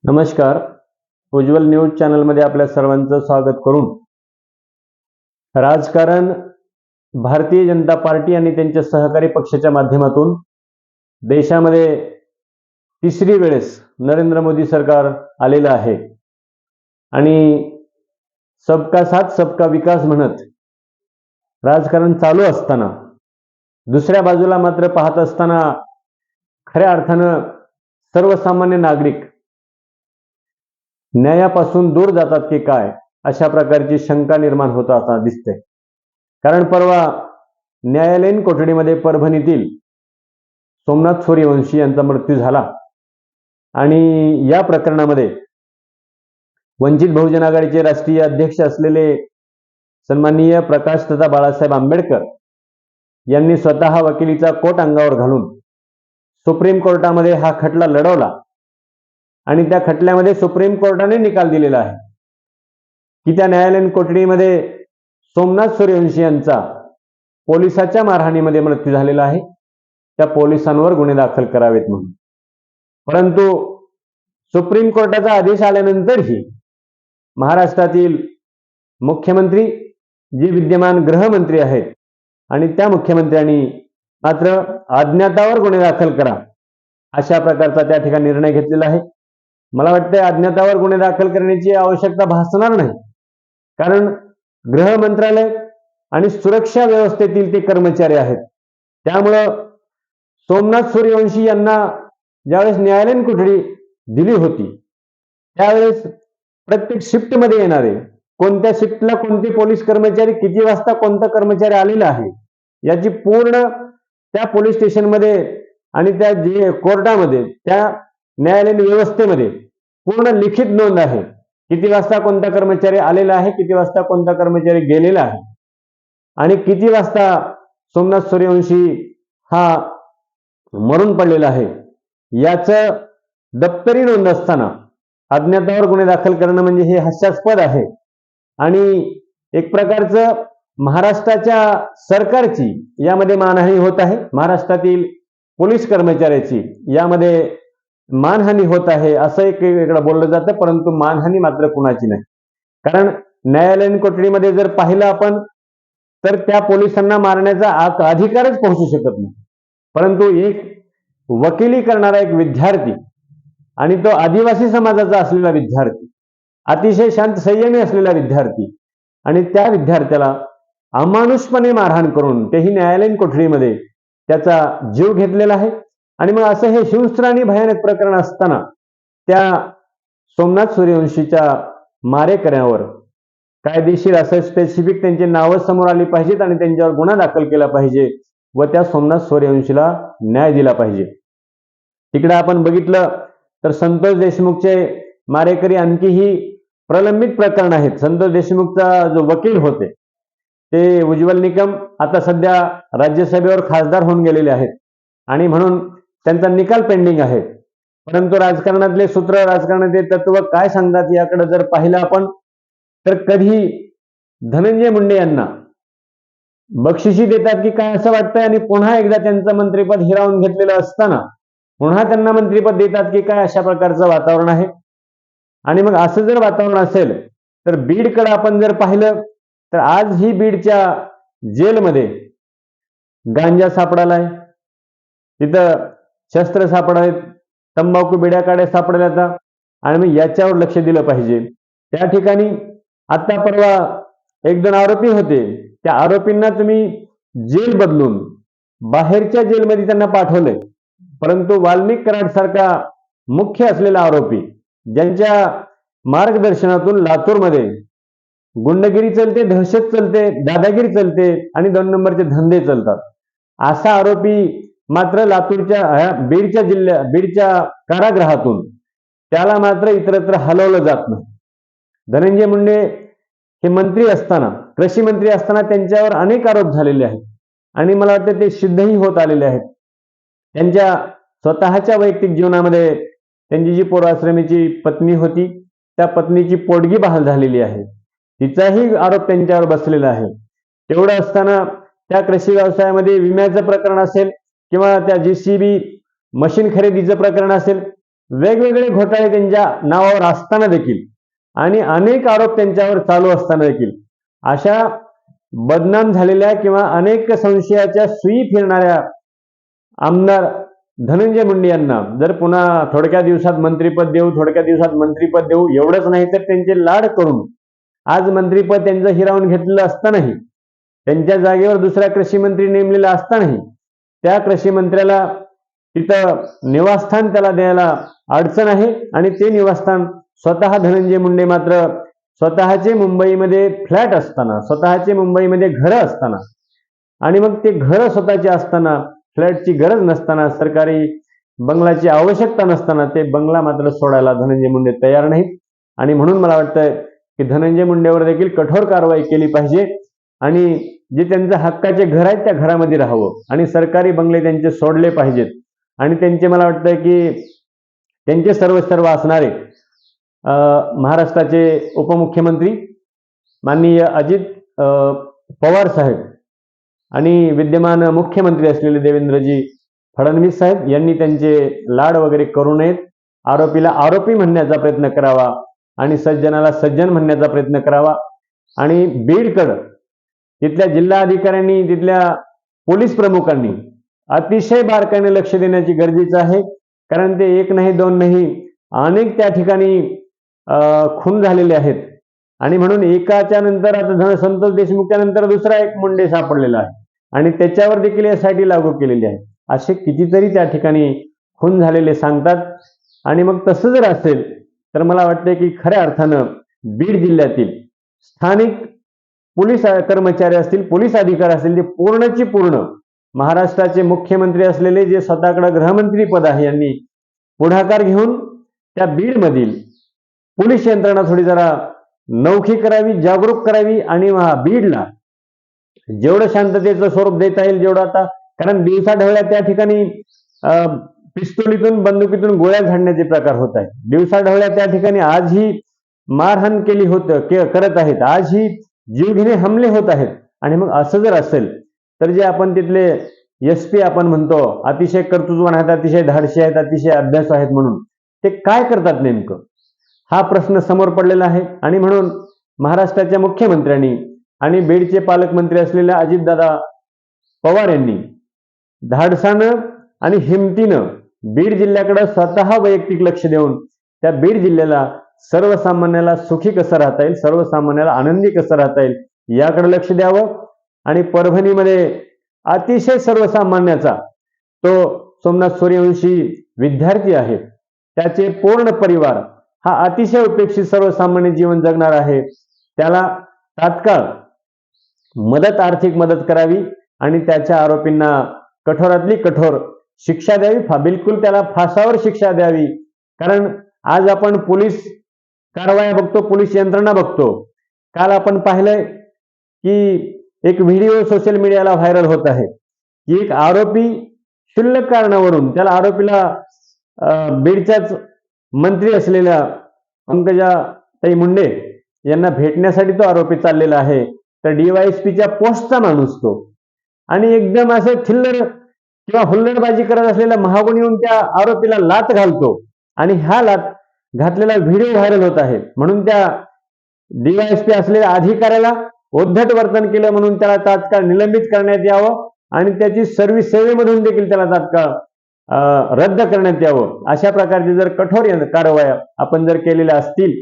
नमस्कार. उज्ज्वल न्यूज चॅनलमध्ये आपल्या सर्वांचं स्वागत करून राजकारण भारतीय जनता पार्टी आणि त्यांच्या सहकारी पक्षाच्या माध्यमातून देशामध्ये तिसरी वेळेस नरेंद्र मोदी सरकार आलेलं आहे आणि सबका साथ सबका विकास म्हणत राजकारण चालू असताना दुसऱ्या बाजूला मात्र पाहत असताना खऱ्या अर्थानं सर्वसामान्य नागरिक न्यायापासून दूर जातात की काय अशा प्रकारची शंका निर्माण होताना दिसते. कारण परवा न्यायालयीन कोठडीमध्ये परभणीतील सोमनाथ सूर्यवंशी यांचा मृत्यू झाला आणि या प्रकरणामध्ये वंचित बहुजन आघाडीचे राष्ट्रीय अध्यक्ष असलेले सन्माननीय प्रकाश दादा बाळासाहेब आंबेडकर यांनी स्वतः वकिलीचा कोट अंगावर घालून सुप्रीम कोर्टामध्ये हा खटला लढवला आणि त्या खटल्यामध्ये सुप्रीम कोर्टाने निकाल दिलेला आहे की त्या न्यायालयीन कोठडीमध्ये सोमनाथ सूर्यवंशी यांचा पोलिसाच्या मारहाणीमध्ये मृत्यू झालेला आहे. त्या पोलिसांवर गुन्हे दाखल करावेत म्हणून. परंतु सुप्रीम कोर्टाचा आदेश आल्यानंतरही महाराष्ट्रातील मुख्यमंत्री जे विद्यमान गृहमंत्री आहेत आणि त्या मुख्यमंत्र्यांनी मात्र अज्ञातावर गुन्हे दाखल करा अशा प्रकारचा त्या ठिकाणी निर्णय घेतलेला आहे. मला वाटतं अज्ञातावर गुन्हे दाखल करण्याची आवश्यकता भासणार नाही, कारण गृह मंत्रालय आणि सुरक्षा व्यवस्थेतील ते कर्मचारी आहेत. त्यामुळं सोमनाथ सूर्यवंशी यांना ज्यावेळेस न्यायालयीन कोठडी दिली होती त्यावेळेस प्रत्येक शिफ्टमध्ये येणारे कोणत्या शिफ्टला कोणते पोलीस कर्मचारी किती वाजता कोणता कर्मचारी आलेला आहे याची पूर्ण त्या पोलीस स्टेशनमध्ये आणि त्या जे कोर्टामध्ये त्या न्यायालयीन व्यवस्थेमध्ये पूर्ण लिखित नोंद आहे. किती वाजता कोणता कर्मचारी आलेला आहे, किती वाजता कोणता कर्मचारी गेलेला आहे आणि किती वाजता सोमनाथ सूर्यवंशी हा मरून पडलेला आहे याचं दप्तरी नोंद असताना अज्ञातावर गुन्हे दाखल करणं म्हणजे हे हास्यास्पद आहे. आणि एक प्रकारचं महाराष्ट्राच्या सरकारची यामध्ये मानहानी होत आहे, महाराष्ट्रातील पोलीस कर्मचाऱ्याची यामध्ये मानहानी होत आहे असं एक वेगळं बोललं जातं. परंतु मानहानी मात्र कुणाची नाही, कारण न्यायालयीन कोठडीमध्ये जर पाहिलं आपण तर त्या पोलिसांना मारण्याचा अधिकारच पोहोचू शकत नाही. परंतु एक वकिली करणारा एक विद्यार्थी आणि तो आदिवासी समाजाचा असलेला विद्यार्थी, अतिशय शांत संयमी असलेला विद्यार्थी, आणि त्या विद्यार्थ्याला अमानुषपणे मारहाण करून तेही न्यायालयीन कोठडीमध्ये त्याचा जीव घेतलेला आहे. आणि मग असं हे हिंस्र आणि भयानक प्रकरण असताना त्या सोमनाथ सूर्यवंशीच्या मारेकऱ्यावर कायदेशीर असं स्पेसिफिक त्यांची नावं समोर आली पाहिजेत आणि त्यांच्यावर गुन्हा दाखल केला पाहिजे व त्या सोमनाथ सूर्यवंशीला न्याय दिला पाहिजे. तिकडे आपण बघितलं तर संतोष देशमुखचे मारेकरी आणखीही प्रलंबित प्रकरण आहेत. संतोष देशमुखचा जो वकील होते ते उज्ज्वल निकम आता सध्या राज्यसभेवर खासदार होऊन गेलेले आहेत आणि म्हणून त्यांचा निकाल पेंडिंग आहे. परंतु राजकारणातले सूत्र, राजकारणातले तत्व काय सांगतात याकडे जर पाहिलं आपण तर कधी धनंजय मुंडे यांना बक्षिसी देतात की काय असं वाटतंय आणि पुन्हा एकदा त्यांचं मंत्रिपद हिरावून घेतलेलं असताना पुन्हा त्यांना मंत्रिपद देतात की काय अशा प्रकारचं वातावरण आहे. आणि मग असं जर वातावरण असेल तर बीडकडे आपण जर पाहिलं तर आज ही बीडच्या जेलमध्ये गांजा सापडालाय, तिथं शस्त्र सापडालेत, तंबाखू बिड्याकाड्या सापडल्या आणि मग याच्यावर लक्ष दिलं पाहिजे. त्या ठिकाणी आता परवा एक दोन आरोपी होते, त्या आरोपींना तुम्ही जेल बदलून बाहेरच्या जेलमध्ये त्यांना पाठवलंय. परंतु वाल्मिक कराड सारखा मुख्य असलेला आरोपी ज्यांच्या मार्गदर्शनातून लातूरमध्ये गुंडगिरी चलते, दहशत चलते, दादागिरी चलते आणि 2 नंबरचे धंदे चालतात, असा आरोपी मात्र लातूरच्या बीडच्या कारागृहातून त्याला मात्र इतरत्र हलवलं जात नाही. धनंजय मुंडे हे मंत्री असताना, कृषी मंत्री असताना त्यांच्यावर अनेक आरोप झालेले आहेत आणि मला वाटतं ते सिद्धही होत आलेले आहेत. त्यांच्या स्वतःच्या वैयक्तिक जीवनामध्ये त्यांची जी पूर्वाश्रमीची पत्नी होती त्या पत्नीची पोटगी बहाल झालेली आहे, तिचाही आरोप त्यांच्यावर बसलेला आहे. तेवढं असताना त्या कृषी व्यवसायामध्ये विम्याचं प्रकरण असेल किंवा त्या JCB मशीन खरेदीचं प्रकरण असेल, वेगवेगळे घोटाळे त्यांच्या नावावर असताना देखील आणि अनेक आरोप त्यांच्यावर चालू असताना देखील अशा बदनाम झालेल्या किंवा अनेक संशयाच्या सुई फिरणाऱ्या आमदार धनंजय मुंडे यांना जर पुन्हा थोडक्या दिवसात मंत्रिपद देऊ, थोडक्या दिवसात मंत्रिपद देऊ, एवढंच नाही तर त्यांचे लाड करून आज मंत्रिपद त्यांचं हिरावून घेतलेलं असतानाही, त्यांच्या जागेवर दुसरा कृषी मंत्री नेमलेला असतानाही त्या कृषी मंत्र्याला तिथं निवासस्थान त्याला द्यायला अडचण आहे आणि ते निवासस्थान स्वतः धनंजय मुंडे मात्र स्वतःचे मुंबईमध्ये फ्लॅट असताना, स्वतःचे मुंबईमध्ये घरं असताना आणि मग ते घरं स्वतःचे असताना, फ्लॅटची गरज नसताना, सरकारी बंगलाची आवश्यकता नसताना ते बंगला मात्र सोडायला धनंजय मुंडे तयार नाहीत. आणि म्हणून मला वाटतंय की धनंजय मुंडेवर देखील कठोर कारवाई केली पाहिजे आणि जे त्यांचं हक्काचे घर आहेत त्या घरामध्ये राहावं आणि सरकारी बंगले त्यांचे सोडले पाहिजेत. आणि त्यांचे मला वाटतंय की त्यांचे सर्व असणारे महाराष्ट्राचे उपमुख्यमंत्री माननीय अजित पवार साहेब आणि विद्यमान मुख्यमंत्री असलेले देवेंद्रजी फडणवीस साहेब यांनी त्यांचे लाड वगैरे करू नयेत. आरोपीला आरोपी म्हणण्याचा प्रयत्न करावा आणि सज्जनाला सज्जन म्हणण्याचा प्रयत्न करावा. आणि बीडकडं तिथल्या जिल्हाधिकाऱ्यांनी, तिथल्या पोलीस प्रमुखांनी अतिशय बारकाईने लक्ष देण्याची गरजेचं आहे. कारण ते एक नाही, दोन नाही, अनेक त्या ठिकाणी खून झालेले आहेत. आणि म्हणून एकाच्या नंतर आता संतोष देशमुखच्या नंतर दुसरा एक मुंडे सापडलेला आहे आणि त्याच्यावर देखील SIT लागू केलेली आहे. असे कितीतरी त्या ठिकाणी खून झालेले सांगतात. आणि मग तसं जर असेल तर मला वाटतं की खऱ्या अर्थानं बीड जिल्ह्यातील स्थानिक पोलीस कर्मचारी असतील, पोलीस अधिकारी असतील, जे पूर्णची पूर्ण महाराष्ट्राचे मुख्यमंत्री असलेले जे स्वतःकडे गृहमंत्री पद आहे यांनी पुढाकार घेऊन त्या बीडमधील पोलीस यंत्रणा थोडी जरा नौखी करावी, जागरूक करावी आणि बीडला जेवढं शांततेचं स्वरूप देता येईल जेवढं आता, कारण दिवसाढवळ्या त्या ठिकाणी पिस्तुलीतून, बंदुकीतून गोळ्या झाडण्याचे प्रकार होत आहेत. दिवसाढवळ्या त्या ठिकाणी आजही मारहाण करत आहेत, आजही जीवघेणे हमले होत आहेत. आणि मग असं जर असेल तर जे आपण तिथले SP आपण म्हणतो अतिशय कर्तृत्ववान आहेत, अतिशय धाडशी आहेत, अतिशय अभ्यासू आहेत, म्हणून ते काय करतात नेमकं, हा प्रश्न समोर पडलेला आहे. आणि म्हणून महाराष्ट्राच्या मुख्यमंत्र्यांनी आणि बीडचे पालकमंत्री असलेल्या अजितदादा पवार यांनी धाडसानं आणि हिमतीनं बीड जिल्ह्याकडे स्वतः वैयक्तिक लक्ष देऊन त्या बीड जिल्ह्याला सर्वसामान्याला सुखी कसं राहता येईल, सर्वसामान्याला आनंदी कसं राहता येईल याकडे लक्ष द्यावं. आणि परभणीमध्ये अतिशय सर्वसामान्याचा तो सोमनाथ सूर्यवंशी विद्यार्थी आहे, त्याचे पूर्ण परिवार हा अतिशय उपेक्षित सर्वसामान्य जीवन जगणार आहे. त्याला तात्काळ आर्थिक मदत करावी आणि त्याच्या आरोपींना कठोरातली कठोर शिक्षा द्यावी, बिलकुल त्याला फासावर शिक्षा द्यावी. कारण आज आपण पोलीस कारवाया बघतो, पोलीस यंत्रणा बघतो. काल आपण पाहिलंय की एक व्हिडिओ सोशल मीडियाला व्हायरल होत आहे की एक आरोपी क्षुल्लक कारणावरून त्याला आरोपीला बीडच्याच मंत्री असलेल्या पंकजाताई मुंडे यांना भेटण्यासाठी तो आरोपी चाललेला आहे. तर DYSPच्या पोस्टचा माणूस तो आणि एकदम असं थिल्लर किंवा हुल्लडबाजी करत असलेला महागुण येऊन त्या आरोपीला लात घालतो आणि हा लात घातलेला व्हिडिओ व्हायरल होत आहे. म्हणून त्या DYSP असलेल्या अधिकाऱ्याला उद्धट वर्तन केलं म्हणून त्याला तात्काळ निलंबित करण्यात यावं आणि त्याची सर्व्हिस सेवेमधून देखील त्याला तात्काळ रद्द करण्यात यावं. अशा प्रकारची जर कठोर कारवाया आपण जर केलेल्या असतील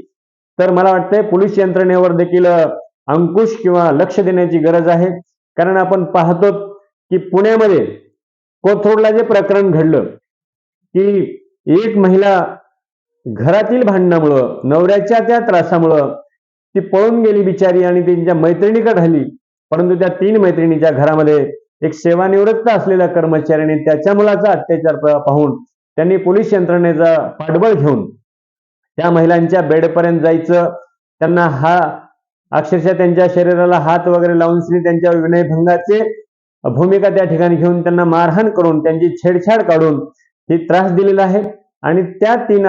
तर मला वाटतंय पोलीस यंत्रणेवर देखील अंकुश किंवा लक्ष देण्याची गरज आहे. कारण आपण पाहतो की पुण्यामध्ये कोथरूडला जे प्रकरण घडलं की एक महिला घरातील भांडणामुळं, नवऱ्याच्या त्या त्रासामुळं ती पळून गेली बिचारी आणि त्यांच्या मैत्रिणीकडे राहिली. परंतु त्या 3 मैत्रिणीच्या घरामध्ये एक सेवानिवृत्त असलेल्या कर्मचाऱ्याने त्याच्या मुलाचा अत्याचार पाहून त्यांनी पोलीस यंत्रणेचा पाठबळ घेऊन त्या महिलांच्या बेडपर्यंत जायचं, त्यांना अक्षरशः त्यांच्या शरीराला हात वगैरे लावून त्यांच्या विनयभंगाचे भूमिका त्या ठिकाणी घेऊन त्यांना मारहाण करून त्यांची छेडछाड काढून ही त्रास दिलेला आहे. आणि त्या 3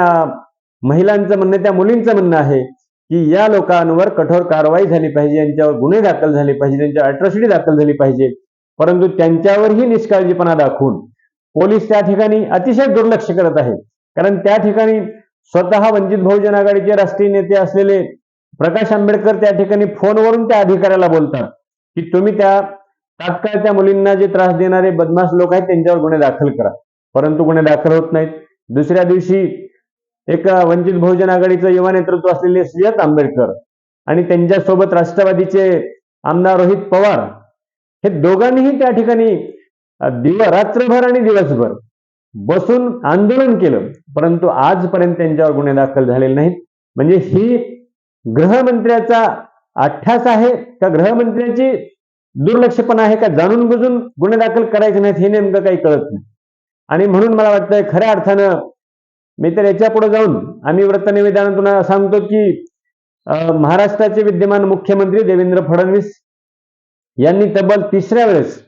महिलांचं म्हणणं, त्या मुलींचं म्हणणं आहे की या लोकांवर कठोर कारवाई झाली पाहिजे, यांच्यावर गुन्हे दाखल झाले पाहिजे, त्यांच्यावर अॅट्रॉसिटी दाखल झाली पाहिजे. परंतु त्यांच्यावरही निष्काळजीपणा दाखवून पोलीस त्या ठिकाणी अतिशय दुर्लक्ष करत आहेत. कारण त्या ठिकाणी स्वतः वंचित बहुजन आघाडीचे राष्ट्रीय नेते असलेले प्रकाश आंबेडकर त्या ठिकाणी फोनवरून त्या अधिकाऱ्याला बोलतात की तुम्ही त्या तात्काळ त्या मुलींना जे त्रास देणारे बदमाश लोक आहेत त्यांच्यावर गुन्हे दाखल करा, परंतु गुन्हे दाखल होत नाहीत. दुसऱ्या दिवशी एक वंचित बहुजन आघाडीचं युवा नेतृत्व असलेले सुजात आंबेडकर आणि त्यांच्यासोबत राष्ट्रवादीचे आमदार रोहित पवार हे दोघांनीही त्या ठिकाणी रात्रभर आणि दिवसभर बसून आंदोलन केलं, परंतु आजपर्यंत त्यांच्यावर गुन्हे दाखल झालेले नाहीत. म्हणजे ही गृहमंत्र्याचा अठ्ठास आहे का गृहमंत्र्याची दुर्लक्षपणा आहे का जाणून बुजून गुन्हे दाखल करायचे नाहीत हे नेमकं काही कळत नाही. आणि म्हणून मला वाटतंय खऱ्या अर्थानं मी तर याच्या पुढे जाऊन आम्ही वृत्तनिवेदनातून सांगतो की महाराष्ट्राचे विद्यमान मुख्यमंत्री देवेंद्र फडणवीस यांनी तब्बल तिसऱ्या वेळेस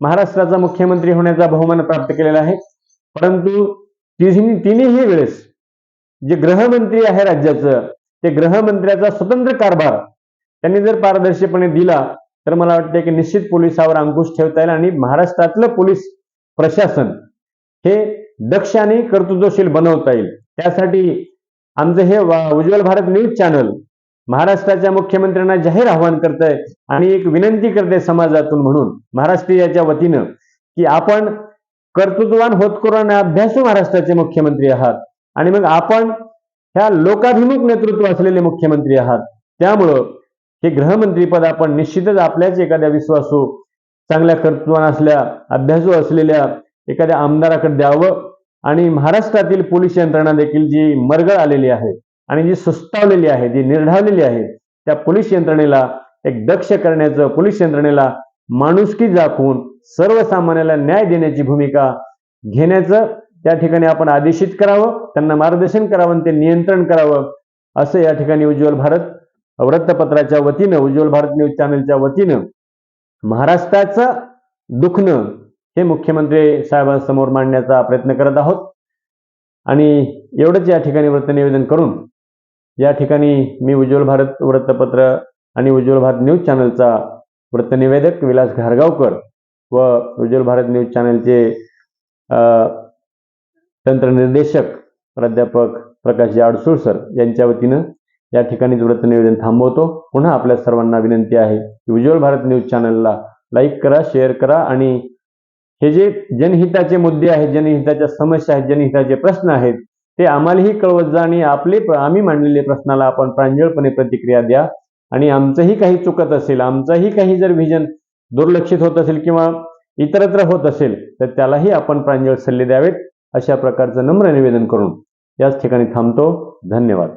महाराष्ट्राचा मुख्यमंत्री होण्याचा बहुमान प्राप्त केलेला आहे, परंतु तिन्ही वेळेस जे गृहमंत्री आहे राज्याचं ते गृहमंत्र्याचा स्वतंत्र कारभार त्यांनी जर पारदर्शीपणे दिला तर मला वाटतं की निश्चित पोलिसावर अंकुश ठेवता येईल आणि महाराष्ट्रातलं पोलीस प्रशासन हे दक्ष आणि कर्तृत्वशील बनवता येईल. त्यासाठी आमचं हे उज्ज्वल भारत न्यूज चॅनल महाराष्ट्राच्या मुख्यमंत्र्यांना जाहीर आवाहन करतंय आणि एक विनंती करते समाजातून म्हणून महाराष्ट्रीयाच्या वतीनं की आपण कर्तृत्ववान होतकरू अभ्यासू महाराष्ट्राचे मुख्यमंत्री आहात आणि मग आपण ह्या लोकाभिमुख नेतृत्व असलेले मुख्यमंत्री आहात. त्यामुळं हे गृहमंत्री पद आपण निश्चितच आपल्याच एखाद्या विश्वासू चांगल्या कर्तृत्वान असल्या अभ्यासू असलेल्या एखाद्या आमदाराकडे द्यावं आणि महाराष्ट्रातील पोलीस यंत्रणा देखील जी मरगळ आलेली आहे आणि जी सुस्तावलेली आहे, जी निर्ढावलेली आहे, त्या पोलीस यंत्रणेला एक दक्ष करण्याचं, पोलीस यंत्रणेला माणुसकी दाखवून सर्वसामान्याला न्याय देण्याची भूमिका घेण्याचं त्या ठिकाणी आपण आदेशित करावं, त्यांना मार्गदर्शन करावं, ते नियंत्रण करावं असं या ठिकाणी उज्ज्वल भारत वृत्तपत्राच्या वतीनं, उज्ज्वल भारत न्यूज चॅनलच्या वतीनं महाराष्ट्राचं दुखणं हे मुख्यमंत्री साहेबांसमोर मांडण्याचा प्रयत्न करत आहोत. आणि एवढंच या ठिकाणी वृत्तनिवेदन करून या ठिकाणी मी उज्ज्वल भारत वृत्तपत्र आणि उज्ज्वल भारत न्यूज चॅनलचा वृत्तनिवेदक विलास घारगावकर व उज्ज्वल भारत न्यूज चॅनलचे तंत्रनिर्देशक प्राध्यापक प्रकाशजी आडसूळ सर यांच्या वतीनं या ठिकाणी वृत्तनिवेदन थांबवतो. पुन्हा आपल्या सर्वांना विनंती आहे की उज्ज्वल भारत न्यूज चॅनलला लाईक करा, शेअर करा आणि हे जे जनहिताचे मुद्दे आहेत, जनहिताच्या समस्या आहेत, जनहिताचे प्रश्न आहेत ते आम्हालाही कळवत जा आणि आम्ही मांडलेल्या प्रश्नाला आपण प्रांजळपणे प्रतिक्रिया द्या. आणि आमचंही काही चुकत असेल, आमचंही काही जर व्हिजन दुर्लक्षित होत असेल किंवा इतरत्र होत असेल तर त्यालाही आपण प्रांजळ सल्ले द्यावेत अशा प्रकारचं नम्र निवेदन करून याच ठिकाणी थांबतो. धन्यवाद.